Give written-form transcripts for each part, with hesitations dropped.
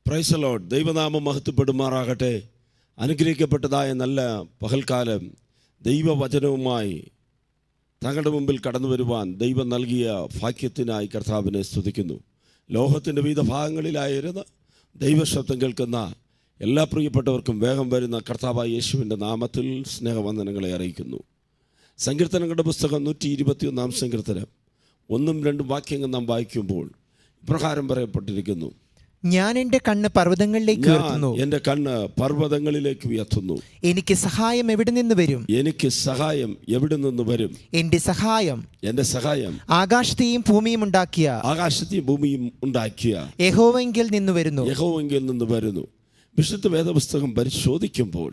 Praise the Lord. ദൈവനാമം മഹത്വപ്പെടുമാറാകട്ടെ. അനുഗ്രഹിക്കപ്പെട്ടതായ നല്ല പകൽക്കാലം ദൈവവചനവുമായി തങ്ങളുടെ മുമ്പിൽ കടന്നു വരുവാൻ ദൈവം നൽകിയ ഭാഗ്യത്തിനായി കർത്താവിനെ സ്തുതിക്കുന്നു. ലോകത്തിൻ്റെ വിവിധ ഭാഗങ്ങളിലായിരുന്ന ദൈവശബ്ദം കേൾക്കുന്ന എല്ലാ പ്രിയപ്പെട്ടവർക്കും വേഗം വരുന്ന കർത്താവായ യേശുവിൻ്റെ നാമത്തിൽ സ്നേഹവന്ദനങ്ങളെ അറിയിക്കുന്നു. സങ്കീർത്തനങ്ങളുടെ പുസ്തകം 121 സങ്കീർത്തനം 1-2 വാക്യങ്ങൾ നാം വായിക്കുമ്പോൾ ഇപ്രകാരം പറയപ്പെട്ടിരിക്കുന്നു: ഞാൻ എൻ്റെ കണ്ണ് പർവ്വതങ്ങളിലേക്ക് ഉയർത്തുന്നു. എൻ്റെ കണ്ണ് പർവ്വതങ്ങളിലേക്ക് ഉയർത്തുന്നു. എനിക്ക് സഹായം എവിടെ നിന്ന് വരും? എനിക്ക് സഹായം എവിടെ നിന്ന് വരും? എൻ്റെ സഹായം ആകാശത്തെയും ഭൂമിയും ഉണ്ടാക്കിയ യഹോവയിൽ നിന്ന് വരുന്നു. വിശുദ്ധ വേദപുസ്തകം പരിശോധിക്കുമ്പോൾ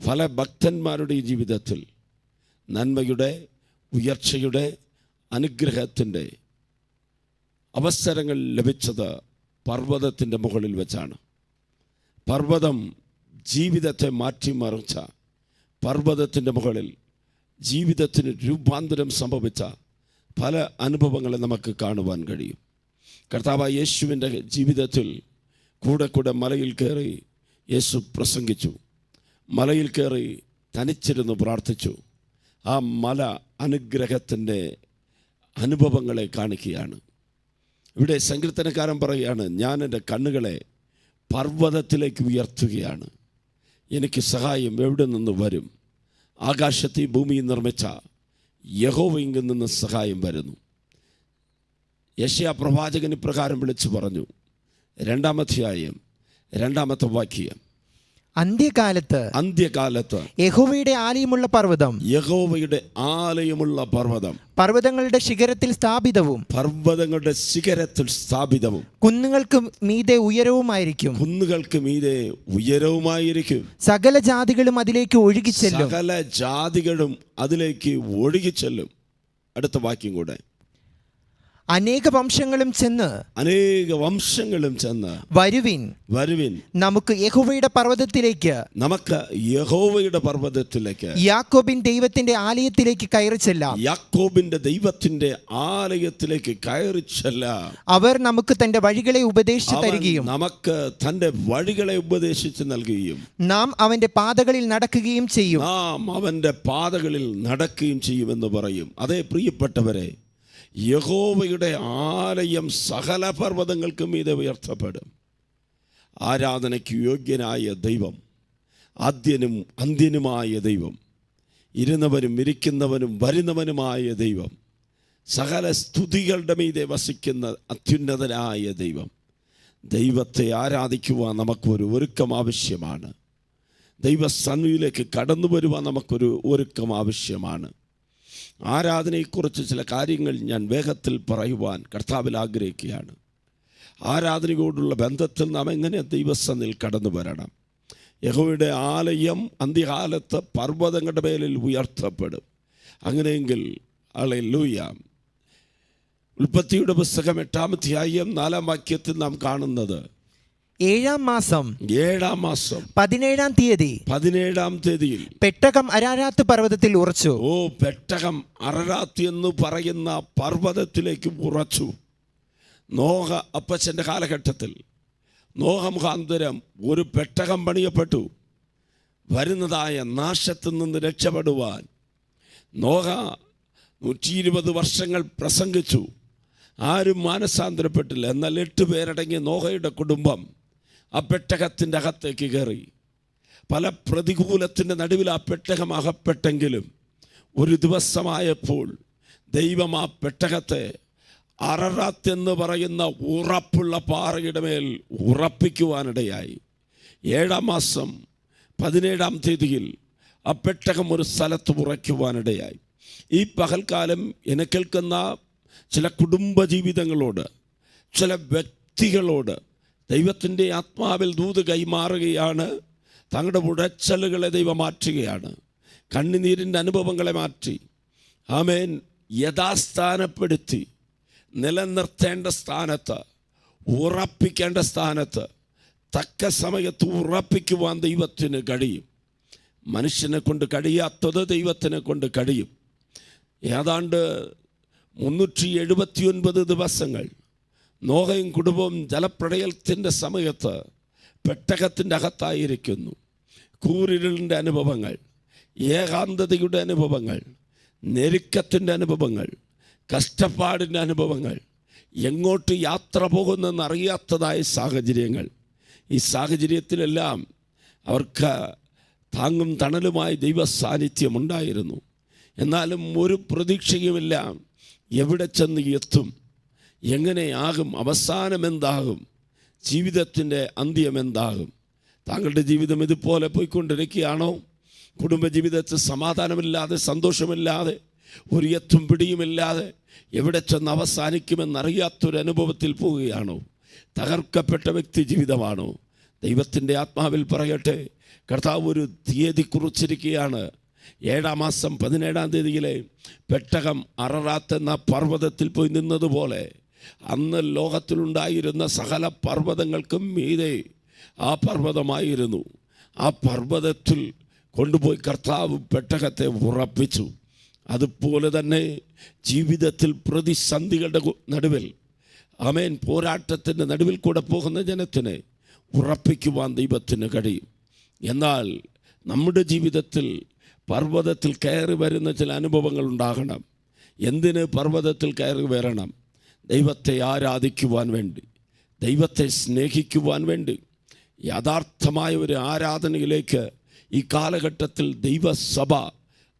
പല ഭക്തന്മാരുടെ ജീവിതത്തിൽ നന്മയുടെ, ഉയർച്ചയുടെ, അനുഗ്രഹത്തിൻ്റെ അവസരങ്ങൾ ലഭിച്ചത് പർവ്വതത്തിൻ്റെ മുകളിൽ വെച്ചാണ്. പർവ്വതം ജീവിതത്തെ മാറ്റിമറിച്ച, പർവ്വതത്തിൻ്റെ മുകളിൽ ജീവിതത്തിന് രൂപാന്തരം സംഭവിച്ച പല അനുഭവങ്ങളെ നമുക്ക് കാണുവാൻ കഴിയും. കർത്താവായ യേശുവിൻ്റെ ജീവിതത്തിൽ കൂടെ മലയിൽ കയറി യേശു പ്രസംഗിച്ചു. മലയിൽ കയറി തനിച്ചിരുന്ന് പ്രാർത്ഥിച്ചു. ആ മല അനുഗ്രഹത്തിൻ്റെ അനുഭവങ്ങളെ കാണിക്കുകയാണ്. ഇവിടെ സങ്കീർത്തനക്കാരൻ പറയുകയാണ്, ഞാൻ എൻ്റെ കണ്ണുകളെ പർവ്വതത്തിലേക്ക് ഉയർത്തുകയാണ്. എനിക്ക് സഹായം എവിടെ നിന്ന് വരും? ആകാശത്തെയും ഭൂമിയും നിർമ്മിച്ച യഹോവയിൽ നിന്ന് സഹായം വരുന്നു. യെശയ്യാ പ്രവാചകൻ ഇപ്രകാരം വിളിച്ചു പറഞ്ഞു. 2-ാം അധ്യായം 2-ാമത്തെ വാക്യം: അന്ത്യകാലത്ത് യഹോവയുടെ ആലയമുള്ള പർവ്വതം പർവ്വതങ്ങളുടെ ശിഖരത്തിൽ സ്ഥാപിതവും കുന്നുകൾക്ക് മീതെ ഉയരവുമായിരിക്കും. സകല ജാതികളും അതിലേക്ക് ഒഴുകിച്ചെല്ലും. അടുത്ത വാക്യം കൂടെ: അനേക വംശങ്ങളും ചെന്ന് വരുവിൻ നമുക്ക് യഹോവയുടെ പർവ്വതത്തിലേക്ക് യാക്കോബിന്റെ ദൈവത്തിന്റെ ആലയത്തിലേക്ക് കയറി ചെല്ലാം. അവർ നമുക്ക് തന്റെ വഴികളെ ഉപദേശിച്ചു നൽകുകയും നാം അവന്റെ പാതകളിൽ നടക്കുകയും ചെയ്യും എന്ന് പറയും. അതേ പ്രിയപ്പെട്ടവരെ, യഹോവയുടെ ആലയം സകല പർവ്വതങ്ങൾക്ക് മീതെ ഉയർത്തപ്പെടും. ആരാധനയ്ക്ക് യോഗ്യനായ ദൈവം, ആദ്യനും അന്ത്യനുമായ ദൈവം, ഇരുന്നവനും ഇരിക്കുന്നവനും വരുന്നവനുമായ ദൈവം, സകല സ്തുതികളുടെ മീതെ വസിക്കുന്ന അത്യുന്നതനായ ദൈവം. ദൈവത്തെ ആരാധിക്കുവാൻ നമുക്കൊരു ഒരുക്കം ആവശ്യമാണ്. ദൈവസന്നിധിയിലേക്ക് കടന്നു വരുവാൻ നമുക്കൊരു ഒരുക്കം ആവശ്യമാണ്. ആരാധനയെക്കുറിച്ച് ചില കാര്യങ്ങൾ ഞാൻ വേഗത്തിൽ പറയുവാൻ കർത്താവിൽ ആഗ്രഹിക്കുകയാണ്. ആരാധനയോടുള്ള ബന്ധത്തിൽ നാം എങ്ങനെ ദൈവസന്നിധിയിൽ കടന്നു വരണം? യഹോവയുടെ ആലയം അന്ത്യകാലത്ത് പർവ്വതങ്ങളുടെ മേലിൽ ഉയർത്തപ്പെടും. അങ്ങനെയെങ്കിൽ ഹല്ലേലൂയ. ഉൽപ്പത്തിയുടെ പുസ്തകം 8-ാം അധ്യായം 4-ാം വാക്യത്തിൽ നാം കാണുന്നത്: 7-ാം മാസം 17-ാം തീയതിയിൽ പെട്ടകം അരാരാത്ത് പർവ്വതത്തിൽ ഉറച്ചു. പെട്ടകം അരാരാത്ത് എന്ന് പറയുന്ന പർവ്വതത്തിലേക്ക് ഉറച്ചു. നോഹ അപ്പച്ചൻ്റെ കാലഘട്ടത്തിൽ നോഹ മുഖാന്തരം ഒരു പെട്ടകം പണിയപ്പെട്ടു. വരുന്നതായ നാശത്തിൽ നിന്ന് രക്ഷപ്പെടുവാൻ നോഹ 120 വർഷങ്ങൾ പ്രസംഗിച്ചു. ആരും മാനസാന്തരപ്പെട്ടില്ല. എന്നാൽ 8 പേരടങ്ങിയ നോഹയുടെ കുടുംബം ആ പെട്ടകത്തിൻ്റെ അകത്തേക്ക് കയറി. പല പ്രതികൂലത്തിൻ്റെ നടുവിൽ ആ പെട്ടകം അകപ്പെട്ടെങ്കിലും ഒരു ദിവസമായപ്പോൾ ദൈവം ആ പെട്ടകത്തെ അററാത്ത് എന്ന് പറയുന്ന ഉറപ്പുള്ള പാറയുടെ മേൽ ഉറപ്പിക്കുവാനിടയായി. 7-ാം മാസം 17-ാം തീയതിയിൽ ആ പെട്ടകം ഒരു സ്ഥലത്ത് ഉറയ്ക്കുവാനിടയായി. ഈ പകൽക്കാലം എന്നെ കേൾക്കുന്ന ചില കുടുംബജീവിതങ്ങളോട്, ചില വ്യക്തികളോട് ദൈവത്തിൻ്റെ ആത്മാവിൽ ദൂത് കൈമാറുകയാണ്. തങ്ങളുടെ ഉടച്ചലുകളെ ദൈവം മാറ്റുകയാണ്. കണ്ണുനീരിൻ്റെ അനുഭവങ്ങളെ മാറ്റി ആമേൻ യഥാസ്ഥാനപ്പെടുത്തി നിലനിർത്തേണ്ട സ്ഥാനത്ത്, ഉറപ്പിക്കേണ്ട സ്ഥാനത്ത് തക്ക സമയത്ത് ഉറപ്പിക്കുവാൻ ദൈവത്തിന് കഴിയും. മനുഷ്യനെ കൊണ്ട് കഴിയാത്തത് ദൈവത്തിനെ കൊണ്ട് കഴിയും. ഏതാണ്ട് 379 ദിവസങ്ങൾ നോഹയും കുടുംബവും ജലപ്രളയത്തിൻ്റെ സമയത്ത് പെട്ടകത്തിൻ്റെ അകത്തായിരിക്കുന്നു. കൂരിരുളിൻ്റെ അനുഭവങ്ങൾ, ഏകാന്തതയുടെ അനുഭവങ്ങൾ, ഞെരുക്കത്തിൻ്റെ അനുഭവങ്ങൾ, കഷ്ടപ്പാടിൻ്റെ അനുഭവങ്ങൾ, എങ്ങോട്ട് യാത്ര പോകുന്നെന്നറിയാത്തതായ സാഹചര്യങ്ങൾ. ഈ സാഹചര്യത്തിലെല്ലാം അവർക്ക് താങ്ങും തണലുമായി ദൈവ സാന്നിധ്യം ഉണ്ടായിരുന്നു. എന്നാലും ഒരു പ്രതീക്ഷയുമില്ല. എവിടെ ചെന്ന് എത്തും, എങ്ങനെയാകും, അവസാനം എന്താകും, ജീവിതത്തിൻ്റെ അന്ത്യം എന്താകും? താങ്കളുടെ ജീവിതം ഇതുപോലെ പോയിക്കൊണ്ടിരിക്കുകയാണോ? കുടുംബജീവിതത്തിൽ സമാധാനമില്ലാതെ, സന്തോഷമില്ലാതെ, ഒരു എത്തും പിടിയുമില്ലാതെ എവിടെ ചെന്ന് അവസാനിക്കുമെന്നറിയാത്തൊരനുഭവത്തിൽ പോവുകയാണോ? തകർക്കപ്പെട്ട വ്യക്തി ജീവിതമാണോ? ദൈവത്തിൻ്റെ ആത്മാവിൽ പറയട്ടെ, കർത്താവ് ഒരു തീയതി കുറിച്ചിരിക്കുകയാണ്. 7-ാം മാസം 17-ാം തീയതിയിലെ പെട്ടകം അററാത്ത് എന്ന പർവ്വതത്തിൽ പോയി നിന്നതുപോലെ അന്ന് ലോകത്തിലുണ്ടായിരുന്ന സകല പർവ്വതങ്ങൾക്കും മീതെ ആ പർവ്വതമായിരുന്നു. ആ പർവ്വതത്തിൽ കൊണ്ടുപോയി കർത്താവ് പെട്ടകത്തെ ഉറപ്പിച്ചു. അതുപോലെ തന്നെ ജീവിതത്തിൽ പ്രതിസന്ധികളുടെ നടുവിൽ, ആമേൻ, പോരാട്ടത്തിൻ്റെ നടുവിൽ കൂടെ പോകുന്ന ജനത്തിനെ ഉറപ്പിക്കുവാൻ ദൈവത്തിന് കഴിയും. എന്നാൽ നമ്മുടെ ജീവിതത്തിൽ പർവ്വതത്തിൽ കയറി വരുന്ന ചില അനുഭവങ്ങൾ ഉണ്ടാകണം. എന്തിന് പർവ്വതത്തിൽ കയറി വരണം? ദൈവത്തെ ആരാധിക്കുവാൻ വേണ്ടി, ദൈവത്തെ സ്നേഹിക്കുവാൻ വേണ്ടി. യഥാർത്ഥമായ ഒരു ആരാധനയിലേക്ക് ഈ കാലഘട്ടത്തിൽ ദൈവസഭ,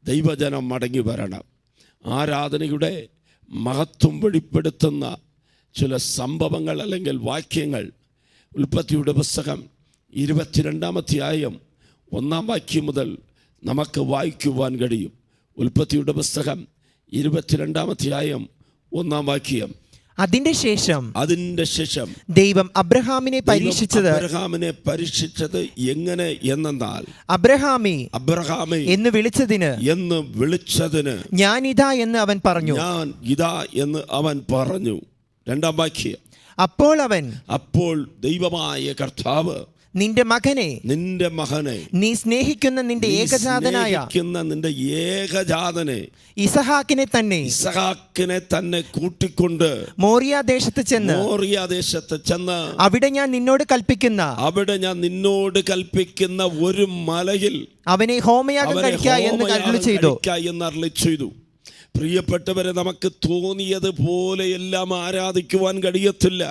ദൈവജനം മടങ്ങി വരണം. ആരാധനയുടെ മഹത്വം വെളിപ്പെടുത്തുന്ന ചില സംഭവങ്ങൾ അല്ലെങ്കിൽ വാക്യങ്ങൾ ഉൽപ്പത്തിയുടെ പുസ്തകം 22-ാം അധ്യായം 1-ാം വാക്യം മുതൽ നമുക്ക് വായിക്കുവാൻ കഴിയും. ഉൽപ്പത്തിയുടെ പുസ്തകം 22-ാം അധ്യായം 1-ാം വാക്യം. അതിന്റെ ശേഷം ദൈവം അബ്രഹാമിനെ പരീക്ഷിച്ചത് എങ്ങനെ എന്നാൽ, അബ്രഹാമേ എന്ന് വിളിച്ചതിന് ഞാൻ ഇതാ എന്ന് അവൻ പറഞ്ഞു. 2-ാം വാക്യം. അപ്പോൾ ദൈവമായ കർത്താവ് നിന്റെ മകനെ നീ സ്നേഹിക്കുന്ന നിന്റെ ഏകജാതനെ ഇസഹാക്കിനെ തന്നെ കൂട്ടിക്കൊണ്ട് മോറിയ ദേശത്ത് ചെന്ന് അവിടെ ഞാൻ നിന്നോട് കൽപ്പിക്കുന്ന ഒരു മലയിൽ അവനെ ഹോമയാഗം കഴിക്ക എന്ന് അരുളി ചെയ്തു. പ്രിയപ്പെട്ടവരെ, നമുക്ക് തോന്നിയതുപോലെയെല്ലാം ആരാധിക്കുവാൻ കഴിയത്തില്ല.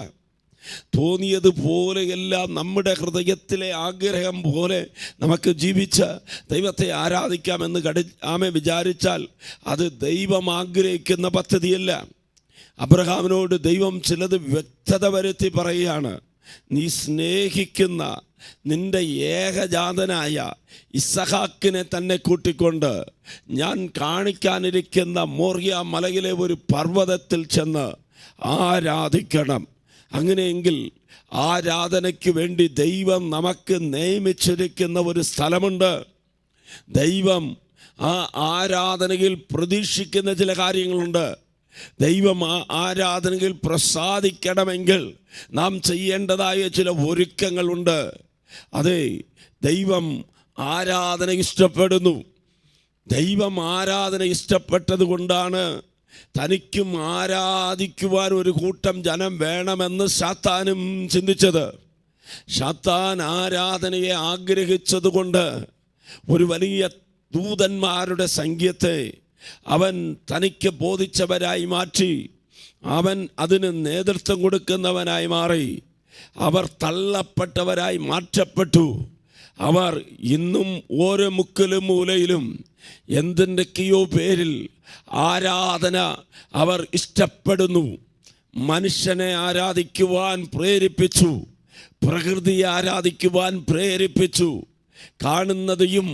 തോന്നിയതുപോലെയെല്ലാം നമ്മുടെ ഹൃദയത്തിലെ ആഗ്രഹം പോലെ നമുക്ക് ജീവിച്ച് ദൈവത്തെ ആരാധിക്കാമെന്ന് വിചാരിച്ചാൽ അത് ദൈവം ആഗ്രഹിക്കുന്ന പദ്ധതിയല്ല. അബ്രഹാമിനോട് ദൈവം ചിലത് വ്യക്തത വരുത്തി പറയുകയാണ്. നീ സ്നേഹിക്കുന്ന നിന്റെ ഏകജാതനായ ഇസഹാക്കിനെ തന്നെ കൂട്ടിക്കൊണ്ട് ഞാൻ കാണിക്കാനിരിക്കുന്ന മോറിയ മലയിലെ ഒരു പർവ്വതത്തിൽ ചെന്ന് ആരാധിക്കണം. അങ്ങനെയെങ്കിൽ ആരാധനയ്ക്ക് വേണ്ടി ദൈവം നമുക്ക് നിയമിച്ചിരിക്കുന്ന ഒരു സ്ഥലമുണ്ട്. ദൈവം ആ ആരാധനയിൽ പ്രതീക്ഷിക്കുന്ന ചില കാര്യങ്ങളുണ്ട്. ദൈവം ആ ആരാധനയിൽ പ്രസാദിക്കണമെങ്കിൽ നാം ചെയ്യേണ്ടതായ ചില ഒരുക്കങ്ങളുണ്ട്. അതെ, ദൈവം ആരാധന ഇഷ്ടപ്പെടുന്നു. ദൈവം ആരാധന ഇഷ്ടപ്പെട്ടത് കൊണ്ടാണ് തനിക്കും ആരാധിക്കുവാൻ ഒരു കൂട്ടം ജനം വേണമെന്ന് സാത്താനും ചിന്തിച്ചത്. സാത്താൻ ആരാധനയെ ആഗ്രഹിച്ചതുകൊണ്ട് ഒരു വലിയ ദൂതന്മാരുടെ സംഖ്യത്തെ അവൻ തനിക്ക് ബോധിച്ചവരായി മാറ്റി. അവൻ അതിന് നേതൃത്വം കൊടുക്കുന്നവനായി മാറി. അവർ തള്ളപ്പെട്ടവരായി മാറ്റപ്പെട്ടു. അവർ ഇന്നും ഓരോ മുക്കിലും മൂലയിലും എന്തിൻ്റെയൊക്കെയോ പേരിൽ ആരാധന അവർ ഇഷ്ടപ്പെടുന്നു. മനുഷ്യനെ ആരാധിക്കുവാൻ പ്രേരിപ്പിച്ചു, പ്രകൃതിയെ ആരാധിക്കുവാൻ പ്രേരിപ്പിച്ചു, കാണുന്നതെയും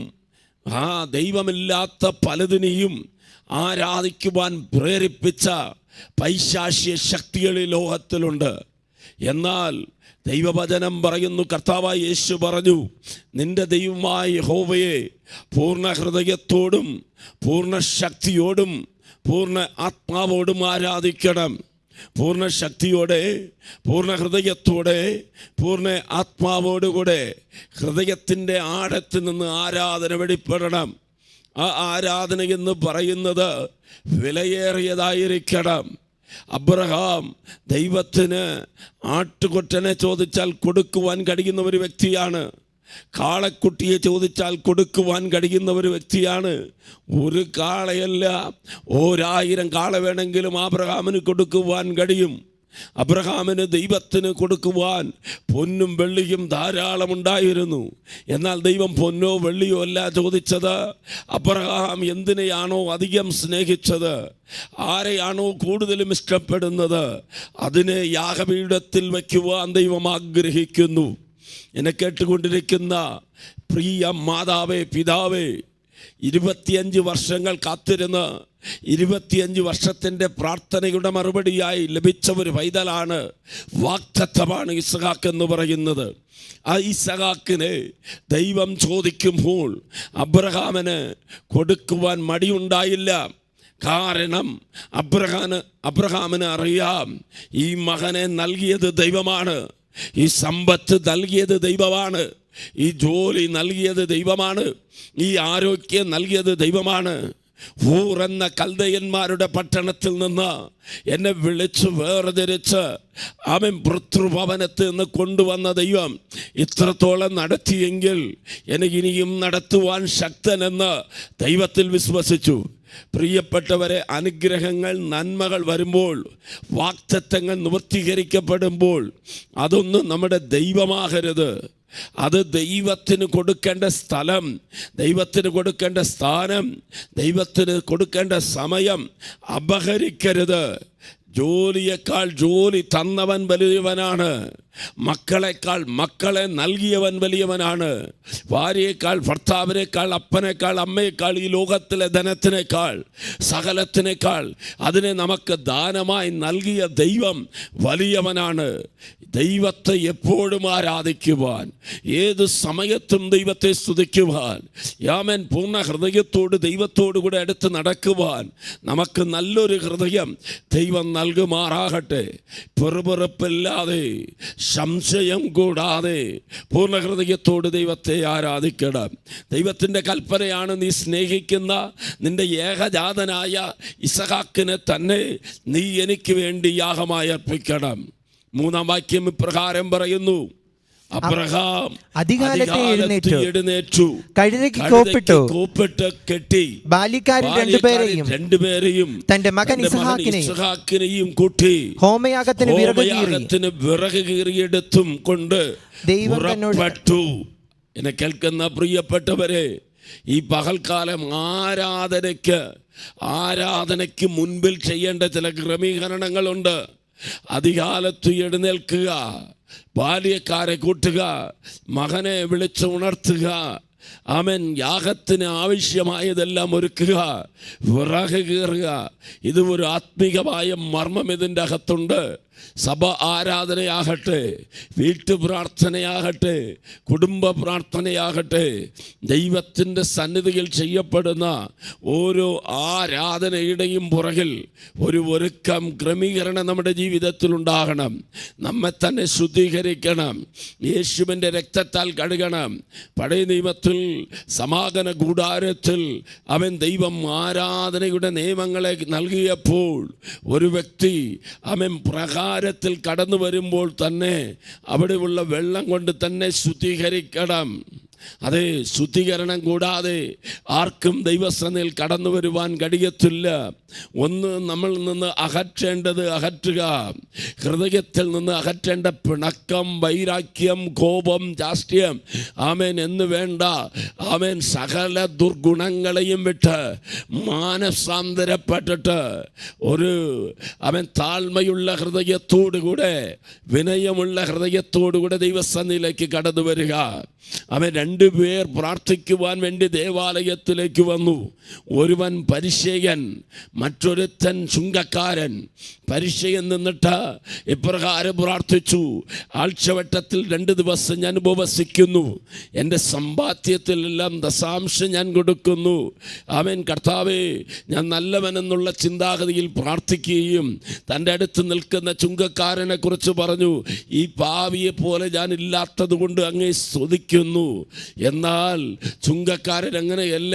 ദൈവമില്ലാത്ത പലതിനെയും ആരാധിക്കുവാൻ പ്രേരിപ്പിച്ച പൈശാചിക ശക്തികൾ ഈ ലോകത്തിലുണ്ട്. എന്നാൽ ദൈവവചനം പറയുന്നു, കർത്താവായ യേശു പറഞ്ഞു, നിന്റെ ദൈവമായ യഹോവയെ പൂർണ്ണ ഹൃദയത്തോടും പൂർണ്ണ ശക്തിയോടും പൂർണ്ണ ആത്മാവോടും ആരാധിക്കണം. പൂർണ്ണ ശക്തിയോടെ, പൂർണ്ണ ഹൃദയത്തോടെ, പൂർണ്ണ ആത്മാവോടുകൂടെ ഹൃദയത്തിൻ്റെ ആഴത്തിൽ നിന്ന് ആരാധന വെളിപ്പെടണം. ആ ആരാധന എന്ന് പറയുന്നത് വിലയേറിയതായിരിക്കണം. അബ്രഹാം ദൈവത്തിന് ആട്ടുകൊറ്റനെ ചോദിച്ചാൽ കൊടുക്കുവാൻ കഴിയുന്ന ഒരു വ്യക്തിയാണ്. കാളക്കുട്ടിയെ ചോദിച്ചാൽ കൊടുക്കുവാൻ കഴിയുന്ന ഒരു വ്യക്തിയാണ്. ഒരു കാളയല്ല, 1000 കാള വേണമെങ്കിലും അബ്രഹാമിന് കൊടുക്കുവാൻ കഴിയും. അബ്രഹാമിന് ദൈവത്തിന് കൊടുക്കുവാൻ പൊന്നും വെള്ളിയും ധാരാളം ഉണ്ടായിരുന്നു. എന്നാൽ ദൈവം പൊന്നോ വെള്ളിയോ അല്ല ചോദിച്ചത്. അബ്രഹാം എന്തിനെയാണോ അധികം സ്നേഹിച്ചത്, ആരെയാണോ കൂടുതലും ഇഷ്ടപ്പെടുന്നത്, അതിനെ യാഗപീഠത്തിൽ വയ്ക്കുവാൻ ദൈവം ആഗ്രഹിക്കുന്നു. എന്നെ കേട്ടുകൊണ്ടിരിക്കുന്ന പ്രിയ മാതാവേ, പിതാവേ, 25 വർഷങ്ങൾ കാത്തിരുന്ന് 25 വർഷത്തിൻ്റെ പ്രാർത്ഥനയുടെ മറുപടിയായി ലഭിച്ച ഒരു പൈതലാണ്, വാഗ്ദത്തമാണ് ഇസ്ഹാക്ക് എന്ന് പറയുന്നത്. ആ ഇസ്ഹാക്കിനെ ദൈവം ചോദിക്കുമ്പോൾ അബ്രഹാമിന് കൊടുക്കുവാൻ മടിയുണ്ടായില്ല. കാരണം അബ്രഹാമിന് അറിയാം, ഈ മകനെ നൽകിയത് ദൈവമാണ്, ഈ സമ്പത്ത് നൽകിയത് ദൈവമാണ്, ഈ ജോലി നൽകിയത് ദൈവമാണ്, ഈ ആരോഗ്യം നൽകിയത് ദൈവമാണ്. ഊർ എന്ന കൽദയന്മാരുടെ പട്ടണത്തിൽ നിന്ന് എന്നെ വിളിച്ച് വേർതിരിച്ച് അവൻ ഭൃതൃഭവനത്തിൽ നിന്ന് കൊണ്ടുവന്ന ദൈവം ഇത്രത്തോളം നടത്തിയെങ്കിൽ എനിക്കിനിയും നടത്തുവാൻ ശക്തനെന്ന് ദൈവത്തിൽ വിശ്വസിച്ചു. പ്രിയപ്പെട്ടവരെ, അനുഗ്രഹങ്ങൾ, നന്മകൾ വരുമ്പോൾ, വാഗ്ദത്തങ്ങൾ നിവർത്തീകരിക്കപ്പെടുമ്പോൾ അതൊന്നും നമ്മുടെ ദൈവമാകരുത്. അത് ദൈവത്തിന് കൊടുക്കേണ്ട സ്ഥലം, ദൈവത്തിന് കൊടുക്കേണ്ട സ്ഥാനം, ദൈവത്തിന് കൊടുക്കേണ്ട സമയം അപഹരിക്കരുത്. ജോലിയേക്കാൾ ജോലി തന്നവൻ വലിയവനാണ്. മക്കളെക്കാൾ മക്കളെ നൽകിയവൻ വലിയവനാണ്. ഭാര്യയേക്കാൾ, ഭർത്താവിനേക്കാൾ, അപ്പനേക്കാൾ, അമ്മയേക്കാൾ, ഈ ലോകത്തിലെ ധനത്തിനേക്കാൾ, സകലത്തിനേക്കാൾ അതിനെ നമുക്ക് ദാനമായി നൽകിയ ദൈവം വലിയവനാണ്. ദൈവത്തെ എപ്പോഴും ആരാധിക്കുവാൻ, ഏത് സമയത്തും ദൈവത്തെ സ്തുതിക്കുവാൻ, യാമൻ പൂർണ്ണ ഹൃദയത്തോട് ദൈവത്തോടു കൂടെ അടുത്ത് നടക്കുവാൻ നമുക്ക് നല്ലൊരു ഹൃദയം ദൈവം നൽകുമാറാകട്ടെ. പെറുപെറുപ്പില്ലാതെ, സംശയം കൂടാതെ പൂർണ്ണ ഹൃദയത്തോട് ദൈവത്തെ ആരാധിക്കണം. ദൈവത്തിൻ്റെ കൽപ്പനയാണ്, നീ സ്നേഹിക്കുന്ന നിന്റെ ഏകജാതനായ ഇസ്ഹാക്കിനെ തന്നെ നീ എനിക്ക് വേണ്ടി യാഗമായി അർപ്പിക്കണം. 3-ാം വാക്യം ഇപ്രകാരം പറയുന്നു, അബ്രഹാം അതികാലത്തെ എഴുന്നേറ്റു, കഴുതയ്ക്ക് കോപ്പിട്ട് കെട്ടി, ബാല്യക്കാരിൽ രണ്ടുപേരെയും തന്റെ മകൻ ഇസ്ഹാക്കിനെയും കൂട്ടി ഹോമയാഗത്തിന് വിറക് കീറിയെടുത്തും കൊണ്ട് പുറപ്പെട്ടു. എന്നെ കേൾക്കുന്ന പ്രിയപ്പെട്ടവരെ, ഈ പകൽക്കാലം ആരാധനയ്ക്ക് മുൻപിൽ ചെയ്യേണ്ട ചില ക്രമീകരണങ്ങളുണ്ട്. അതികാലത്ത് എഴുന്നേൽക്കുക, ബാല്യക്കാരെ കൂട്ടുക, മകനെ വിളിച്ച് ഉണർത്തുക, ആമേൻ, യാഗത്തിന് ആവശ്യമായതെല്ലാം ഒരുക്കുക, വിറക് കീറുക. ഇത് ഒരു ആത്മീകമായ മർമ്മം ഇതിൻ്റെ അകത്തുണ്ട്. സഭ ആരാധനയാകട്ടെ, വീട്ടു പ്രാർത്ഥനയാകട്ടെ, കുടുംബ പ്രാർത്ഥനയാകട്ടെ, ദൈവത്തിൻ്റെ സന്നിധിയിൽ ചെയ്യപ്പെടുന്ന ഓരോ ആരാധനയുടെയും പുറകിൽ ഒരു ഒരുക്കം, ക്രമീകരണം നമ്മുടെ ജീവിതത്തിൽ ഉണ്ടാകണം. നമ്മെ തന്നെ ശുദ്ധീകരിക്കണം, യേശുവിൻ്റെ രക്തത്താൽ കഴുകണം. പഴയ നിയമത്തിൽ സമാഗമന കൂടാരത്തിൽ അവൻ ദൈവം ആരാധനയുടെ നിയമങ്ങളെ നൽകിയപ്പോൾ ഒരു വ്യക്തി അവൻ പ്രകാരത്തിൽ കടന്നു വരുമ്പോൾ തന്നെ അവിടെയുള്ള വെള്ളം കൊണ്ട് തന്നെ ശുദ്ധീകരിക്കണം. അതെ, ശുദ്ധീകരണം കൂടാതെ ആർക്കും ദൈവസന്നിധിയിൽ കടന്നു വരുവാൻ കഴിയത്തില്ല. ഒന്ന്, നമ്മളിൽ നിന്ന് അകറ്റേണ്ടത് അകറ്റുക. ഹൃദയത്തിൽ നിന്ന് അകറ്റേണ്ട പിണക്കം, വൈരാഗ്യം, കോപം, ചാഷ്ട്യം, ആമേൻ എന്ന് വേണ്ട, ആമേൻ, സകല ദുർഗുണങ്ങളെയും വിട്ട് മാനസാന്തരപ്പെട്ടിട്ട് ഒരു അവൻ താഴ്മയുള്ള ഹൃദയത്തോടുകൂടെ, വിനയമുള്ള ഹൃദയത്തോടുകൂടെ ദൈവസന്നിധിയിലേക്ക് കടന്നു വരിക. അവൻ 2 പേർ പ്രാർത്ഥിക്കുവാൻ വേണ്ടി ദേവാലയത്തിലേക്ക് വന്നു. ഒരുവൻ പരിസേയൻ, മറ്റൊരുത്തൻ ചുങ്കക്കാരൻ. പരിസേയൻ നിന്നിട്ട് ഇപ്രകാരം പ്രാർത്ഥിച്ചു, ആഴ്ചവട്ടത്തിൽ 2 ദിവസം ഞാൻ ഉപവസിക്കുന്നു, എൻ്റെ സമ്പാദ്യത്തിലെല്ലാം ദശാംശം ഞാൻ കൊടുക്കുന്നു. ആമേൻ, കർത്താവേ, ഞാൻ നല്ലവനെന്നുള്ള ചിന്താഗതിയിൽ പ്രാർത്ഥിക്കുകയും തൻ്റെ അടുത്ത് നിൽക്കുന്ന ചുങ്കക്കാരനെ കുറിച്ച് പറഞ്ഞു, ഈ പാവിയെ പോലെ ഞാൻ ഇല്ലാത്തത് കൊണ്ട് അങ്ങേ സ്തുതിക്കുന്നു. എന്നാൽ ചുങ്കക്കാരൻ അങ്ങനെയല്ല.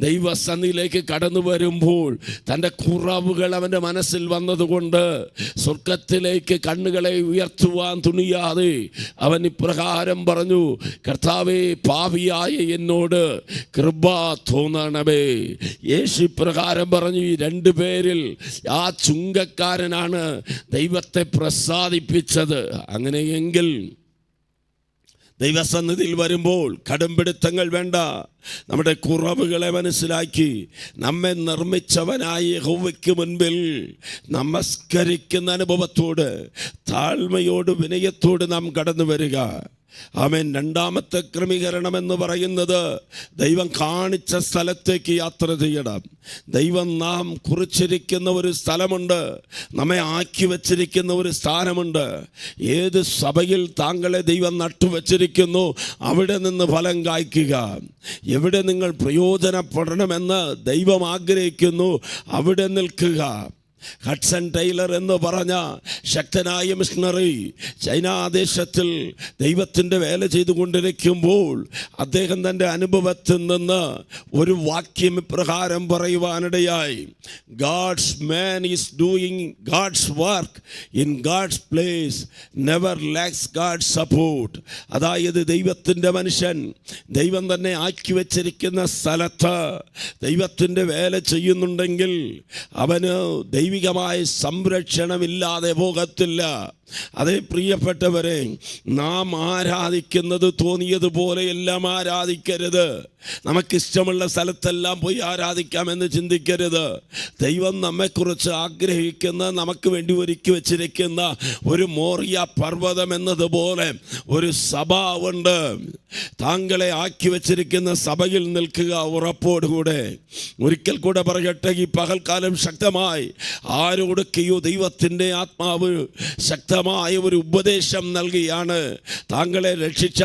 ദൈവസന്നിധിയിലേക്ക് കടന്നു വരുമ്പോൾ തൻ്റെ കുറവുകൾ അവൻ്റെ മനസ്സിൽ വന്നതുകൊണ്ട് സ്വർഗത്തിലേക്ക് കണ്ണുകളെ ഉയർത്തുവാൻ തുണിയാതെ അവൻ ഇപ്രകാരം പറഞ്ഞു, കർത്താവേ, പാപിയായ എന്നോട് കൃപ തോന്നണമേ. യേശു ഇപ്രകാരം പറഞ്ഞു. ഈ രണ്ടുപേരിൽ ആ ചുങ്കക്കാരനാണ് ദൈവത്തെ പ്രസാദിപ്പിച്ചത്. അങ്ങനെയെങ്കിൽ ദൈവസന്നിധിയിൽ വരുമ്പോൾ കടുംപിടുത്തങ്ങൾ വേണ്ട. നമ്മുടെ കുറവുകളെ മനസ്സിലാക്കി നമ്മെ നിർമ്മിച്ചവനായ യഹോവയ്ക്ക് മുൻപിൽ നമസ്കരിക്കുന്ന അനുഭവത്തോട്, താഴ്മയോട്, വിനയത്തോട് നാം കടന്നു വരിക. ആമേൻ. രണ്ടാമത്തെ ക്രമീകരണം എന്ന് പറയുന്നത് ദൈവം കാണിച്ച സ്ഥലത്തേക്ക് യാത്ര ചെയ്യണം. ദൈവം നാം കുറിച്ചിരിക്കുന്ന ഒരു സ്ഥലമുണ്ട്, നമ്മെ ആക്കി വച്ചിരിക്കുന്ന ഒരു സ്ഥാനമുണ്ട്. ഏത് സഭയിൽ താങ്കളെ ദൈവം നട്ടുവച്ചിരിക്കുന്നു അവിടെ നിന്ന് ഫലം കായ്ക്കുക. എവിടെ നിങ്ങൾ പ്രയോജനപ്പെടണമെന്ന് ദൈവം ആഗ്രഹിക്കുന്നു അവിടെ നിൽക്കുക. ഹഡ്സൺ ടൈലർ എന്ന് പറഞ്ഞ ശക്തനായ മിഷണറി ചൈനാദേശത്തിൽ ദൈവത്തിൻ്റെ വേല ചെയ്തുകൊണ്ടിരിക്കുമ്പോൾ അദ്ദേഹം തൻ്റെ അനുഭവത്തിൽ നിന്ന് ഒരു വാക്യം ഇപ്രകാരം പറയുവാനിടയായി: God's man is doing God's work in God's place, never lacks God's support. അതായത് ദൈവത്തിൻ്റെ മനുഷ്യൻ ദൈവം തന്നെ ആക്കി വച്ചിരിക്കുന്ന സ്ഥലത്ത് ദൈവത്തിൻ്റെ വേല ചെയ്യുന്നുണ്ടെങ്കിൽ അവന് ദൈവികമായ സംരക്ഷണമില്ലാതെ പോകത്തില്ല. അതേ പ്രിയപ്പെട്ടവരെ, നാം ആരാധിക്കുന്നത് തോന്നിയതുപോലെ എല്ലാം ആരാധിക്കരുത്. നമുക്കിഷ്ടമുള്ള സ്ഥലത്തെല്ലാം പോയി ആരാധിക്കാമെന്ന് ചിന്തിക്കരുത്. ദൈവം നമ്മെക്കുറിച്ച് ആഗ്രഹിക്കുന്ന, നമുക്ക് വേണ്ടി ഒരുക്കി വച്ചിരിക്കുന്ന ഒരു മോറിയ പർവ്വതം എന്നതുപോലെ ഒരു സഭ ഉണ്ട്. താങ്കളെ ആക്കി വച്ചിരിക്കുന്ന സഭയിൽ നിൽക്കുക ഉറപ്പോടുകൂടെ. ഒരിക്കൽ കൂടെ പറയട്ടെ, ഈ പകൽക്കാലം ശക്തമായി ആരോടൊക്കെയോ ദൈവത്തിൻ്റെ ആത്മാവ് ശക്തമായ ഒരു ഉപദേശം നൽകിയാണ്. താങ്കളെ രക്ഷിച്ച,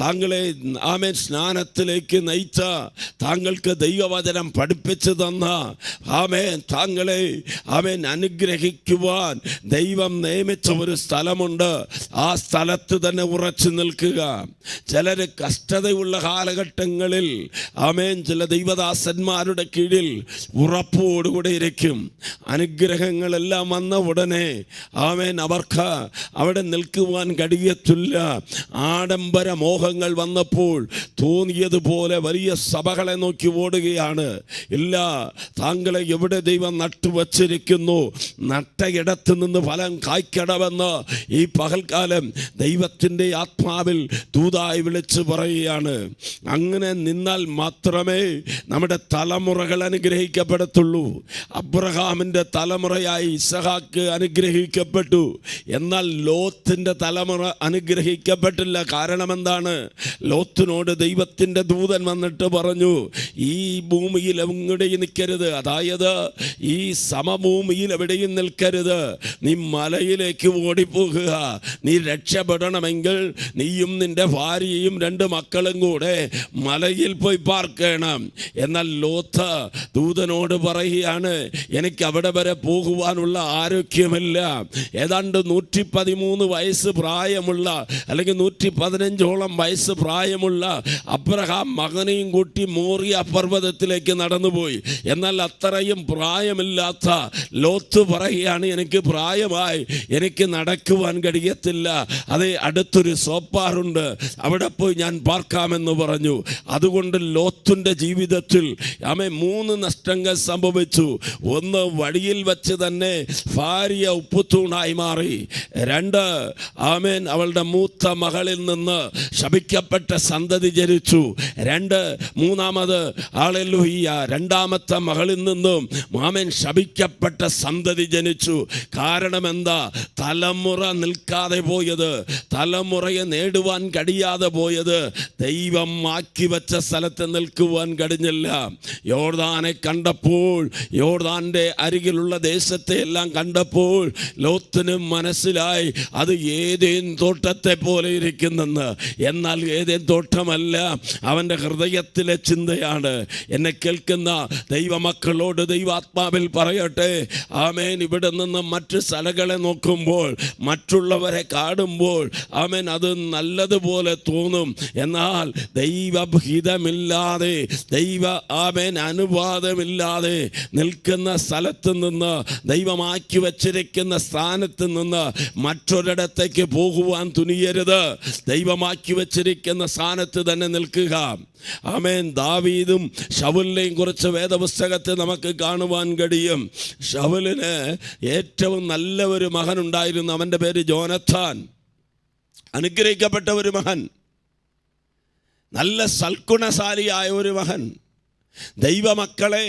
താങ്കളെ ആമേൻ സ്നാനത്തിലേക്ക് നയിച്ച, താങ്കൾക്ക് ദൈവവചനം പഠിപ്പിച്ചു തന്ന, ആമേൻ താങ്കളെ ആമേൻ അനുഗ്രഹിക്കുവാൻ ദൈവം നിയമിച്ച ഒരു സ്ഥലമുണ്ട്. ആ സ്ഥലത്ത് തന്നെ ഉറച്ചു നിൽക്കുക. ചിലർ കഷ്ടതയുള്ള കാലഘട്ടങ്ങളിൽ ആമേൻ ചില ദൈവദാസന്മാരുടെ കീഴിൽ ഉറപ്പോടുകൂടെ ഇരിക്കും. അനുഗ്രഹങ്ങളെല്ലാം വന്ന ഉടനെ ആമേൻ അവർക്ക് അവിടെ നിൽക്കുവാൻ കഴിയത്തില്ല. ആഡംബര മോഹങ്ങൾ വന്നപ്പോൾ തോന്നിയതുപോലെ വലിയ സഭകളെ നോക്കി ഓടുകയാണ്. ഇല്ല, താങ്കളെ എവിടെ ദൈവം നട്ടുവച്ചിരിക്കുന്നു, നട്ടയിടത്ത് നിന്ന് ഫലം കായ്ക്കണമെന്ന് ഈ പകൽക്കാലം ദൈവത്തിൻ്റെ ആത്മാവിൽ ദൂതായി വിളിച്ച് പറയുകയാണ്. അങ്ങനെ നിന്നാൽ മാത്രമേ നമ്മുടെ തലമുറകൾ അനുഗ്രഹിക്കപ്പെടത്തുള്ളൂ. അബ്രഹാമിൻ്റെ തലമുറയായി ഇസഹാക്ക് അനുഗ്രഹിക്കപ്പെട്ടു. എന്നാൽ ലോത്തിൻ്റെ തലമുറ അനുഗ്രഹിക്കപ്പെട്ടില്ല. കാരണം എന്താണ്? ലോത്തിനോട് ദൈവത്തിൻ്റെ ദൂതൻ വന്നിട്ട് പറഞ്ഞു, ഈ ഭൂമിയിൽ എവിടെയും നിൽക്കരുത്, അതായത് ഈ സമഭൂമിയിൽ എവിടെയും നിൽക്കരുത്, നീ മലയിലേക്ക് ഓടിപ്പോകുക. നീ രക്ഷപ്പെടണമെങ്കിൽ നീയും നിൻ്റെ ഭാര്യയും 2 മക്കളും കൂടെ മലയിൽ പോയി പാർക്കണം. എന്നാൽ ലോത്ത് ദൂതനോട് പറയുകയാണ്, എനിക്ക് അവിടെ വരെ പോകുവാനുള്ള ആരോഗ്യമില്ല. ഏതാണ്ട് 113 വയസ്സ് പ്രായമുള്ള, അല്ലെങ്കിൽ 115ഓളം വയസ്സ് പ്രായമുള്ള അബ്രഹാം മകനെയും കൂട്ടി മോറിയ പർവ്വതത്തിലേക്ക് നടന്നുപോയി. എന്നാൽ അത്രയും പ്രായമില്ലാത്ത ലോത്ത് പറയുകയാണ്, എനിക്ക് പ്രായമായി, എനിക്ക് നടക്കുവാൻ കഴിയത്തില്ല. അതേ, അടുത്തൊരു സോപ്പാറുണ്ട്, അവിടെ പോയി ഞാൻ പാർക്കാമെന്ന് പറഞ്ഞു. അതുകൊണ്ട് ലോത്തിൻ്റെ ജീവിതത്തിൽ 3 നഷ്ടങ്ങൾ സംഭവിച്ചു. ഒന്ന്, വഴിയിൽ വച്ച് തന്നെ ഭാര്യ ഉപ്പുത്തൂണായി മാറി. 2, ആമേൻ അവളുടെ മൂത്ത മകളിൽ നിന്ന് ശപിക്കപ്പെട്ട സന്തതി ജനിച്ചു. 2, മൂന്നാമത് ഹല്ലേലൂയ, രണ്ടാമത്തെ മകളിൽ നിന്നും ആമേൻ ശപിക്കപ്പെട്ട സന്തതി ജനിച്ചു. കാരണം എന്താ? തലമുറ നിൽക്കാതെ പോയത്, തലമുറയെ നേടുവാൻ കഴിയാതെ പോയത്, ദൈവം ആക്കി വെച്ച സ്ഥലത്ത് നിൽക്കുവാൻ കഴിഞ്ഞില്ല. യോർദാനെ കണ്ടപ്പോൾ, യോർദാൻ്റെ അരികിലുള്ള ദേശത്തെ എല്ലാം കണ്ടപ്പോൾ ലോത്തിനും മനസ്സിലായി അത് ഏതേൻ തോട്ടത്തെ പോലെ ഇരിക്കുന്നെന്ന്. എന്നാൽ ഏതേൻ തോട്ടമല്ല, അവൻ്റെ ഹൃദയത്തിലെ ചിന്തയാണ്. എന്നെ കേൾക്കുന്ന ദൈവമക്കളോട് ദൈവാത്മാവിൽ പറയട്ടെ, ആമേൻ, ഇവിടെ നിന്ന് മറ്റു സ്ഥലങ്ങളെ നോക്കുമ്പോൾ, മറ്റുള്ളവരെ കാണുമ്പോൾ ആമേൻ അത് നല്ലതുപോലെ തോന്നും. എന്നാൽ ദൈവഹിതമില്ലാതെ, ആമേൻ അനുവാദമില്ലാതെ നിൽക്കുന്ന സ്ഥലത്ത് നിന്ന്, ദൈവമാക്കി വച്ചിരിക്കുന്ന സ്ഥാനത്ത് നിന്ന് മറ്റൊരിടത്തേക്ക് പോകുവാൻ തുനിയരുത്. ദൈവമാക്കി വച്ചിരിക്കുന്ന സ്ഥാനത്ത് തന്നെ നിൽക്കുക. ആമേൻ. ദാവീദും ശൗലിനെയും കുറിച്ച് വേദപുസ്തകത്തിൽ നമുക്ക് കാണുവാൻ കഴിയും. ശൗലിന് ഏറ്റവും നല്ല ഒരു മകൻ ഉണ്ടായിരുന്നു. അവൻ്റെ പേര് ജോനഥാൻ. അനുഗ്രഹിക്കപ്പെട്ട ഒരു മകൻ, നല്ല സൽഗുണശാലിയായ ഒരു മകൻ, ദൈവമക്കളെ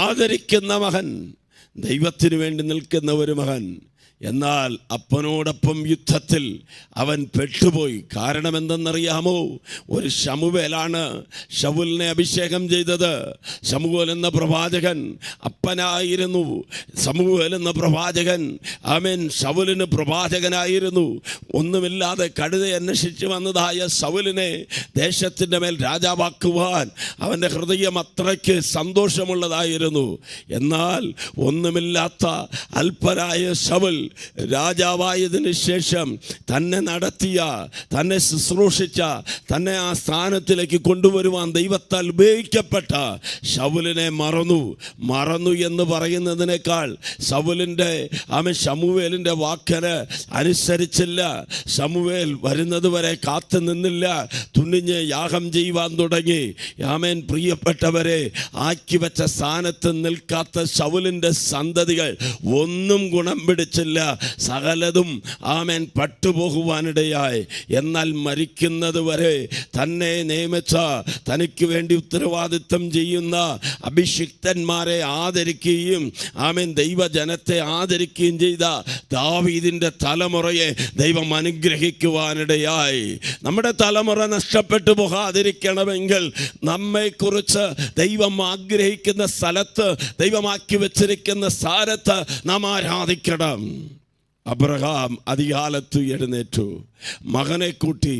ആദരിക്കുന്ന മകൻ, ദൈവത്തിനു വേണ്ടി നിൽക്കുന്ന ഒരു മകൻ. എന്നാൽ അപ്പനോടൊപ്പം യുദ്ധത്തിൽ അവൻ പെട്ടുപോയി. കാരണം എന്തെന്നറിയാമോ? ഒരു ശമൂവേലാണ് ശൗലിനെ അഭിഷേകം ചെയ്തത്. ശമൂവേൽ എന്ന പ്രവാചകൻ അപ്പനായിരുന്നു. ശമൂവേൽ എന്ന പ്രവാചകൻ ആമേൻ ശൗലിന് പ്രവാചകനായിരുന്നു. ഒന്നുമില്ലാതെ കഴുത അന്വേഷിച്ച് വന്നതായ ശൗലിനെ ദേശത്തിൻ്റെ മേൽ രാജാവാക്കുവാൻ അവൻ്റെ ഹൃദയം അത്രയ്ക്ക് സന്തോഷമുള്ളതായിരുന്നു. എന്നാൽ ഒന്നുമില്ലാത്ത അല്പനായ ശൗൽ രാജാവായതിനു ശേഷം തന്നെ നടത്തിയ, തന്നെ ശുശ്രൂഷിച്ച, തന്നെ ആ സ്ഥാനത്തിലേക്ക് കൊണ്ടുവരുവാൻ ദൈവത്താൽ ഉപയോഗിക്കപ്പെട്ട ശൗലിനെ മറന്നു എന്ന് പറയുന്നതിനേക്കാൾ ശമൂവേലിൻ്റെ വാക്കിന് അനുസരിച്ചില്ല. ശമൂവേൽ വരുന്നത് വരെ കാത്തു നിന്നില്ല, തുനിഞ്ഞ് യാഗം ചെയ്യുവാൻ തുടങ്ങി. ആമേൻ. പ്രിയപ്പെട്ടവരെ, ആക്കി വെച്ച സ്ഥാനത്ത് നിൽക്കാത്ത ശൗലിൻ്റെ സന്തതികൾ ഒന്നും ഗുണം പിടിച്ചില്ല. സകലതും ആമേൻ പട്ടുപോകുവാനിടയായി. എന്നാൽ മരിക്കുന്നത് വരെ തന്നെ നിയമിച്ച, തനിക്ക് വേണ്ടി ഉത്തരവാദിത്വം ചെയ്യുന്ന അഭിഷിക്തന്മാരെ ആദരിക്കുകയും ആമേൻ ദൈവജനത്തെ ആദരിക്കുകയും ചെയ്ത ദാവീദിൻ്റെ തലമുറയെ ദൈവം അനുഗ്രഹിക്കുവാനിടയായി. നമ്മുടെ തലമുറ നഷ്ടപ്പെട്ടു പോകാതിരിക്കണമെങ്കിൽ നമ്മെക്കുറിച്ച് ദൈവം ആഗ്രഹിക്കുന്ന സ്ഥലത്ത്, ദൈവമാക്കി വെച്ചിരിക്കുന്ന സ്ഥാനത്ത് നാം ആരാധിക്കണം. അബ്രഹാം അതികാലത്ത് എഴുന്നേറ്റു, മകനെ കൂട്ടി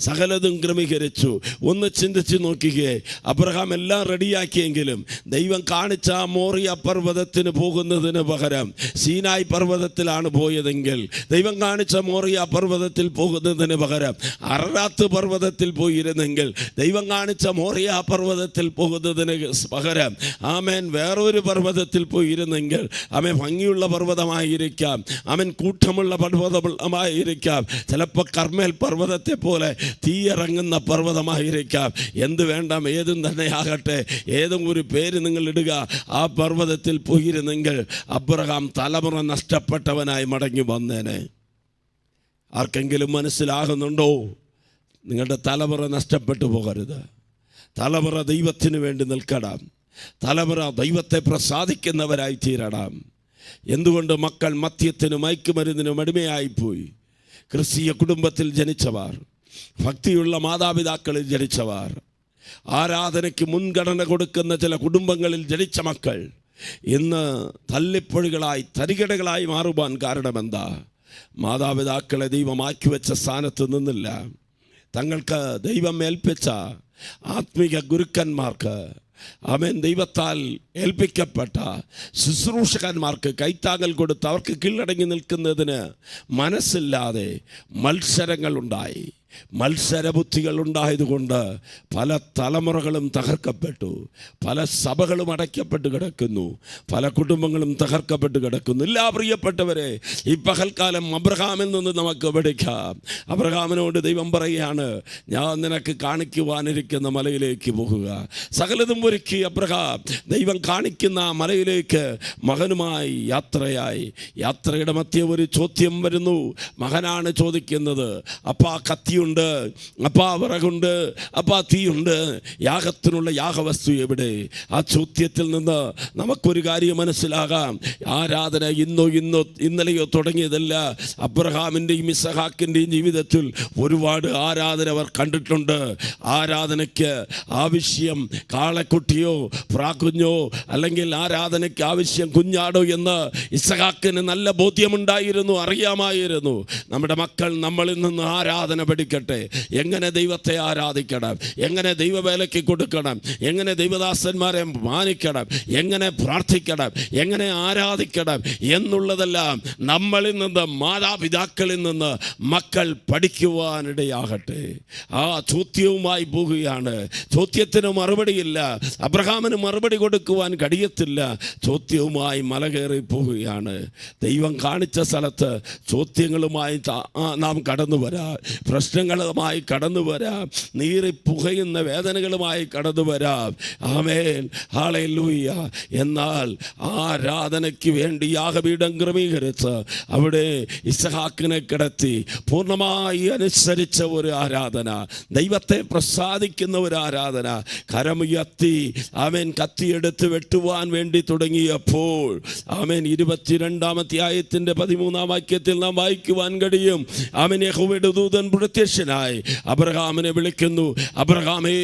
സകലതും ക്രമീകരിച്ചു. ഒന്ന് ചിന്തിച്ച് നോക്കിക്കേ, അബ്രഹാം എല്ലാം റെഡിയാക്കിയെങ്കിലും ദൈവം കാണിച്ച മോറിയ പർവ്വതത്തിന് പോകുന്നതിന് പകരം സീനായ് പർവ്വതത്തിലാണ് പോയതെങ്കിൽ, ദൈവം കാണിച്ച മോറിയ പർവ്വതത്തിൽ പോകുന്നതിന് പകരം അററാത്ത് പർവ്വതത്തിൽ പോയിരുന്നെങ്കിൽ, ദൈവം കാണിച്ച മോറിയ പർവ്വതത്തിൽ പോകുന്നതിന് പകരം ആമേൻ വേറൊരു പർവ്വതത്തിൽ പോയിരുന്നെങ്കിൽ, ആമേൻ ഭംഗിയുള്ള പർവ്വതമായിരിക്കാം, ആമേൻ കൂട്ടമുള്ള പർവ്വതമായിരിക്കാം, ചിലപ്പോൾ കർമ്മേൽ പർവ്വതത്തെ പോലെ തീയിറങ്ങുന്ന പർവ്വതമായിരിക്കാം. എന്ത് വേണ്ട, ഏതും തന്നെ ആകട്ടെ, ഏതും ഒരു പേര് നിങ്ങൾ ഇടുക. ആ പർവ്വതത്തിൽ പോയിരുന്നെങ്കിൽ അബ്രഹാം തലമുറ നഷ്ടപ്പെട്ടവനായി മടങ്ങി വന്നേനെ. ആർക്കെങ്കിലും മനസ്സിലാകുന്നുണ്ടോ? നിങ്ങളുടെ തലമുറ നഷ്ടപ്പെട്ടു പോകരുത്. തലമുറ ദൈവത്തിന് വേണ്ടി നിൽക്കണം. തലമുറ ദൈവത്തെ പ്രസാദിക്കുന്നവരായി തീരണം. എന്തുകൊണ്ട് മക്കൾ മദ്യത്തിനും മയക്കുമരുന്നിനും അടിമയായിപ്പോയി? ക്രിസ്തീയ കുടുംബത്തിൽ ജനിച്ചവർ, ഭക്തിയുള്ള മാതാപിതാക്കളിൽ ജനിച്ചവർ, ആരാധനയ്ക്ക് മുൻഗണന കൊടുക്കുന്ന ചില കുടുംബങ്ങളിൽ ജനിച്ച മക്കൾ ഇന്ന് തല്ലിപ്പൊഴികളായി, തരികിടകളായി മാറുവാൻ കാരണമെന്താ? മാതാപിതാക്കളെ ദൈവമാക്കി വെച്ച സ്ഥാനത്ത് നിന്നില്ല. തങ്ങൾക്ക് ദൈവം ഏൽപ്പിച്ച ആത്മീക ഗുരുക്കന്മാർക്ക്, ആമേൻ ദൈവത്താൽ ഏൽപ്പിക്കപ്പെട്ട ശുശ്രൂഷകന്മാർക്ക് കൈത്താങ്ങൽ കൊടുത്ത് അവർക്ക് കീഴടങ്ങി നിൽക്കുന്നതിന് മനസ്സില്ലാതെ മത്സരങ്ങളുണ്ടായി. മത്സരബുദ്ധികൾ ഉണ്ടായതുകൊണ്ട് പല തലമുറകളും തകർക്കപ്പെട്ടു, പല സഭകളും അടയ്ക്കപ്പെട്ട് കിടക്കുന്നു, പല കുടുംബങ്ങളും തകർക്കപ്പെട്ട് കിടക്കുന്നു. എല്ലാ പ്രിയപ്പെട്ടവരെ, ഈ പകൽക്കാലം അബ്രഹാമിൽ നിന്ന് നമുക്ക് പഠിക്കാം. അബ്രഹാമിനോട് ദൈവം പറയുകയാണ്, ഞാൻ നിനക്ക് കാണിക്കുവാനിരിക്കുന്ന മലയിലേക്ക് പോകുക. സകലതും ഒരുക്കി അബ്രഹാം ദൈവം കാണിക്കുന്ന മലയിലേക്ക് മകനുമായി യാത്രയായി. യാത്രയുടെ മധ്യ ഒരു ചോദ്യം വരുന്നു. മകനാണ് ചോദിക്കുന്നത്, അപ്പാ കത്തി തീയുണ്ട്, അപ്പാ വിറകുണ്ട്, അപ്പാ തീയുണ്ട്, യാഗത്തിനുള്ള യാഗവസ്തു എവിടെ? ആ ചോദ്യത്തിൽ നിന്ന് നമുക്കൊരു കാര്യം മനസ്സിലാകാം. ആരാധന ഇന്നലെയോ തുടങ്ങിയതല്ല. അബ്രഹാമിൻ്റെയും ഇസഹാക്കിൻ്റെയും ജീവിതത്തിൽ ഒരുപാട് ആരാധന അവർ കണ്ടിട്ടുണ്ട്. ആരാധനയ്ക്ക് ആവശ്യം കാളക്കുട്ടിയോ പ്രാകുഞ്ഞോ അല്ലെങ്കിൽ ആരാധനയ്ക്ക് ആവശ്യം കുഞ്ഞാടോ എന്ന് ഇസഹാക്കിന് നല്ല ബോധ്യമുണ്ടായിരുന്നു, അറിയാമായിരുന്നു. നമ്മുടെ മക്കൾ നമ്മളിൽ നിന്ന് ആരാധന പഠിക്കട്ടെ. എങ്ങനെ ദൈവത്തെ ആരാധിക്കണം, എങ്ങനെ ദൈവവേലയ്ക്ക് കൊടുക്കണം, എങ്ങനെ ദൈവദാസന്മാരെ മാനിക്കണം, എങ്ങനെ പ്രാർത്ഥിക്കണം, എങ്ങനെ ആരാധിക്കണം എന്നുള്ളതെല്ലാം നമ്മളിൽ നിന്ന്, മാതാപിതാക്കളിൽ നിന്ന് മക്കൾ പഠിക്കുവാനിടയാകട്ടെ. ആ ചോദ്യവുമായി പോവുകയാണ്. ചോദ്യത്തിന് മറുപടിയില്ല. അബ്രഹാമിന് മറുപടി കൊടുക്കുവാൻ കഴിയത്തില്ല. ചോദ്യവുമായി മല കയറി പോവുകയാണ്. ദൈവം കാണിച്ച സ്ഥലത്ത് ചോദ്യങ്ങളുമായി നാം കടന്നു വരാം, പ്രശ്നങ്ങളുമായി കടന്നു വരാം, നീറി പുകയുന്ന വേദനകളുമായി കടന്നു വരാം. ആമേൻ, ഹല്ലേലൂയ. എന്നാൽ ആരാധനയ്ക്ക് വേണ്ടി യാഗപീഠം ക്രമീകരിച്ച് അവിടെ ഇസഹാക്കിനെ കിടത്തി പൂർണ്ണമായി അനുസരിച്ച ഒരു ആരാധന, ദൈവത്തെ പ്രസാദിക്കുന്ന ഒരു ആരാധന. കരമുയർത്തി ആമേൻ കത്തിയെടുത്ത് വെട്ടുവാൻ വേണ്ടി തുടങ്ങിയപ്പോൾ ആമേൻ 22-ാമത്തെ ആയത്തിന്റെ 13-ാം വാക്യത്തിൽ നാം വായിക്കുവാൻ കഴിയും. ആമേൻ, യഹോവയുടെ ദൂതൻ പ്രത്യക്ഷനായി അബ്രഹാമിനെ വിളിക്കുന്നു. അബ്രഹാമേ,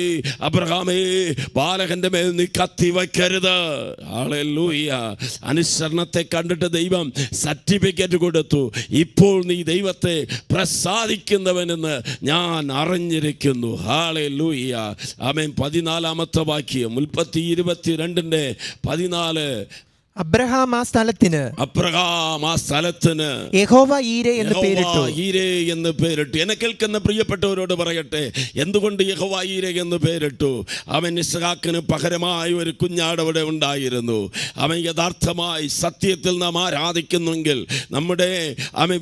അബ്രഹാമേ, ബാലകന്റെ മേൽ നീ കത്തി വയ്ക്കരുത്. ഹല്ലേലൂയ. അനുസരണത്തെ കണ്ടിട്ട് ദൈവം സർട്ടിഫിക്കറ്റ് കൊടുത്തു. ഇപ്പോൾ നീ ദൈവത്തെ പ്രസാദിക്കുന്നവനെന്ന് ഞാൻ അറിഞ്ഞിരിക്കുന്നു. ഹല്ലേലൂയ. ആമേൻ. 14-ാമത്തെ വാക്യം, ഉൽപ്പത്തി 22:14. അബ്രഹാം ആ സ്ഥലത്തിന് യഹോവ ഈരേ എന്ന് പേരിട്ടു. എന്നെ കേൾക്കുന്ന പ്രിയപ്പെട്ടവരോട് പറയട്ടെ, എന്തുകൊണ്ട് യഹോവ ഈരേ എന്ന് പേരിട്ടു? അവൻ ഇസ്ഹാക്കിന് പകരമായി ഒരു കുഞ്ഞാട് അവിടെ ഉണ്ടായിരുന്നു. അവൻ യഥാർത്ഥമായി സത്യത്തിൽ നാം ആരാധിക്കുന്നെങ്കിൽ നമ്മുടെ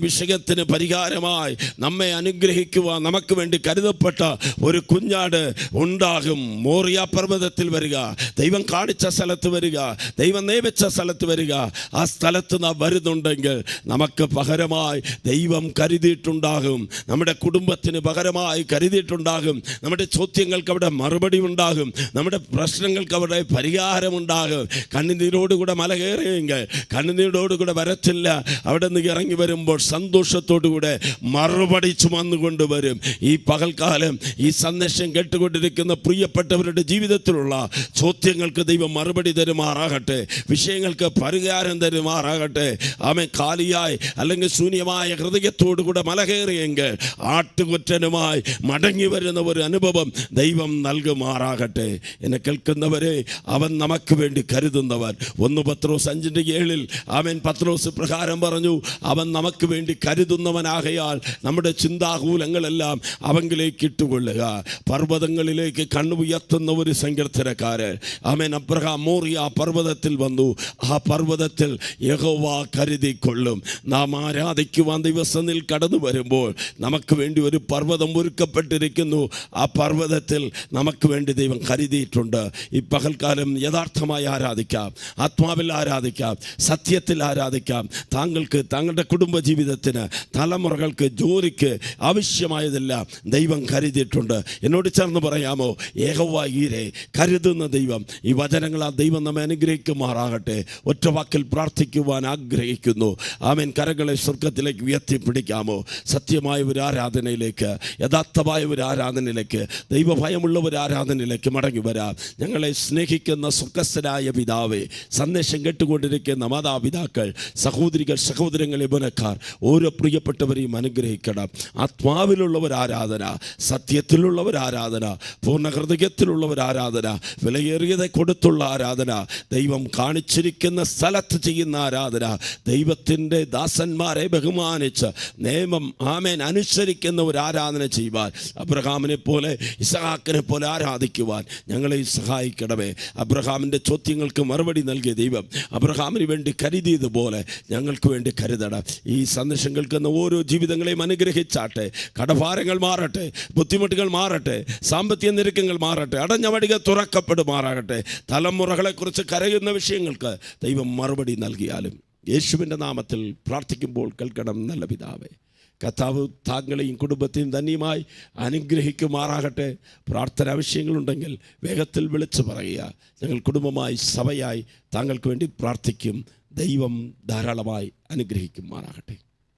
വിഷയത്തിന് പരിഹാരമായി നമ്മെ അനുഗ്രഹിക്കുവാൻ നമുക്ക് വേണ്ടി കരുതപ്പെട്ട ഒരു കുഞ്ഞാട് ഉണ്ടാകും. മോറിയ പർവ്വതത്തിൽ വരിക, ദൈവം കാണിച്ച സ്ഥലത്ത് വരിക, ദൈവം നിയമിച്ച സ്ഥലത്ത് വരിക. ആ സ്ഥലത്ത് നാം വരുന്നുണ്ടെങ്കിൽ നമുക്ക് പകരമായി ദൈവം കരുതിയിട്ടുണ്ടാകും. നമ്മുടെ കുടുംബത്തിന് പകരമായി കരുതിയിട്ടുണ്ടാകും. നമ്മുടെ ചോദ്യങ്ങൾക്ക് അവിടെ മറുപടി ഉണ്ടാകും. നമ്മുടെ പ്രശ്നങ്ങൾക്ക് അവിടെ പരിഹാരമുണ്ടാകും. കണ്ണുനീരോടുകൂടെ മല കയറിയെങ്കിൽ കണ്ണുനീരോടുകൂടെ വരത്തില്ല. അവിടെ നിന്ന് ഇറങ്ങി വരുമ്പോൾ സന്തോഷത്തോടുകൂടെ മറുപടി ചുമന്നുകൊണ്ട് വരും. ഈ പകൽക്കാലം ഈ സന്ദേശം കേട്ടുകൊണ്ടിരിക്കുന്ന പ്രിയപ്പെട്ടവരുടെ ജീവിതത്തിലുള്ള ചോദ്യങ്ങൾക്ക് ദൈവം മറുപടി തരുമാറാകട്ടെ. വിഷയങ്ങൾക്ക് പരിഹാരം തരുമാറാകട്ടെ. ആമേൻ. കാലിയായി അല്ലെങ്കിൽ ശൂന്യമായ ഹൃദയത്തോടുകൂടെ മല കയറിയെങ്കിൽ ആട്ടുകുറ്റനുമായി മടങ്ങി വരുന്ന ഒരു അനുഭവം ദൈവം നൽകുമാറാകട്ടെ. എന്നെ കേൾക്കുന്നവരെ, അവൻ നമുക്ക് വേണ്ടി കരുതുന്നവൻ. 1 പത്രോസ് 5:7 ആമേൻ, പത്രോസ് പ്രകാരം പറഞ്ഞു, അവൻ നമുക്ക് വേണ്ടി കരുതുന്നവനാകയാൽ നമ്മുടെ ചിന്താകൂലങ്ങളെല്ലാം അവങ്കിലേക്ക് ഇട്ടുകൊള്ളുക. പർവ്വതങ്ങളിലേക്ക് കണ്ണുയർത്തുന്ന ഒരു സങ്കീർത്തനക്കാരൻ. ആമേൻ. അബ്രഹാം മോറിയ പർവ്വതത്തിൽ വന്നു. ആ പർവ്വതത്തിൽ യഹോവ കരുതിക്കൊള്ളും. നാം ആരാധിക്കുവാൻ ദിവസത്തിൽ കടന്നു വരുമ്പോൾ നമുക്ക് വേണ്ടി ഒരു പർവ്വതം ഒരുക്കപ്പെട്ടിരിക്കുന്നു. ആ പർവ്വതത്തിൽ നമുക്ക് വേണ്ടി ദൈവം കരുതിയിട്ടുണ്ട്. ഈ പകൽക്കാലം യഥാർത്ഥമായി ആരാധിക്കാം, ആത്മാവിൽ ആരാധിക്കാം, സത്യത്തിൽ ആരാധിക്കാം. താങ്കൾക്ക്, താങ്കളുടെ കുടുംബജീവിതത്തിന്, തലമുറകൾക്ക്, ജോലിക്ക് ആവശ്യമായതെല്ലാം ദൈവം കരുതിയിട്ടുണ്ട്. എന്നോട് ചേർന്ന് പറയാമോ? യഹോവ ഈരേ, കരുതുന്ന ദൈവം. ഈ വചനങ്ങളാൽ ദൈവം നമ്മെ അനുഗ്രഹിക്കുമാറാകട്ടെ. ഒറ്റ വാക്കിൽ പ്രാർത്ഥിക്കുവാൻ ആഗ്രഹിക്കുന്നു. ആമേൻ. കരങ്ങളെ സ്വർഗത്തിലേക്ക് ഉയർത്തിപ്പിടിക്കാമോ? സത്യമായ ഒരു ആരാധനയിലേക്ക്, യഥാർത്ഥമായ ഒരു ആരാധനയിലേക്ക്, ദൈവഭയമുള്ള ഒരു ആരാധനയിലേക്ക് മടങ്ങി വരാം. ഞങ്ങളെ സ്നേഹിക്കുന്ന സ്വർഗസ്ഥനായ പിതാവേ, സന്ദേശം കേട്ടുകൊണ്ടിരിക്കുന്ന മാതാപിതാക്കൾ, സഹോദരികൾ, സഹോദരങ്ങൾ, യൗവനക്കാർ, ഓരോ പ്രിയപ്പെട്ടവരെയും അനുഗ്രഹിക്കണം. ആത്മാവിലുള്ള ഒരു ആരാധന, സത്യത്തിലുള്ള ഒരു ആരാധന, പൂർണ്ണ ഹൃദയത്തിലുള്ള ഒരു ആരാധന, വിലയേറിയതെ കൊടുത്തുള്ള ആരാധന, ദൈവം കാണിച്ചിരിക്കുന്ന സ്ഥലത്ത് ചെയ്യുന്ന ആരാധന, ദൈവത്തിൻ്റെ ദാസന്മാരെ ബഹുമാനിച്ച് നിയമം ആമേൻ അനുസരിക്കുന്ന ഒരു ആരാധന ചെയ്യുവാൻ, അബ്രഹാമിനെ പോലെ ഇസഹാക്കിനെ പോലെ ആരാധിക്കുവാൻ ഞങ്ങളെ സഹായിക്കണമേ. അബ്രഹാമിൻ്റെ ചോദ്യങ്ങൾക്ക് മറുപടി നൽകിയ ദൈവം അബ്രഹാമിന് വേണ്ടി കരുതിയതുപോലെ ഞങ്ങൾക്ക് വേണ്ടി കരുതണം. ഈ സന്ദേശം കേൾക്കുന്ന ഓരോ ജീവിതങ്ങളെയും അനുഗ്രഹിച്ചാട്ടെ. കടഭാരങ്ങൾ മാറട്ടെ, ബുദ്ധിമുട്ടുകൾ മാറട്ടെ, സാമ്പത്തിക ഞെരുക്കങ്ങൾ മാറട്ടെ, അടഞ്ഞ വഴികൾ തുറക്കപ്പെടുമാറാകട്ടെ. തലമുറകളെക്കുറിച്ച് കരയുന്ന വിഷയങ്ങൾക്ക് ദൈവം മറുപടി നൽകിയാലും യേശുവിൻ്റെ നാമത്തിൽ പ്രാർത്ഥിക്കുമ്പോൾ കേൾക്കണം നല്ല പിതാവേ. കർത്താവ് താങ്കളെയും കുടുംബത്തെയും ധന്യമായി അനുഗ്രഹിക്കുമാറാകട്ടെ. പ്രാർത്ഥന ആവശ്യങ്ങളുണ്ടെങ്കിൽ വേഗത്തിൽ വിളിച്ചു പറയുക. ഞങ്ങൾ കുടുംബമായി സഭയായി താങ്കൾക്ക് വേണ്ടി പ്രാർത്ഥിക്കും. ദൈവം ധാരാളമായി അനുഗ്രഹിക്കുമാറാകട്ടെ.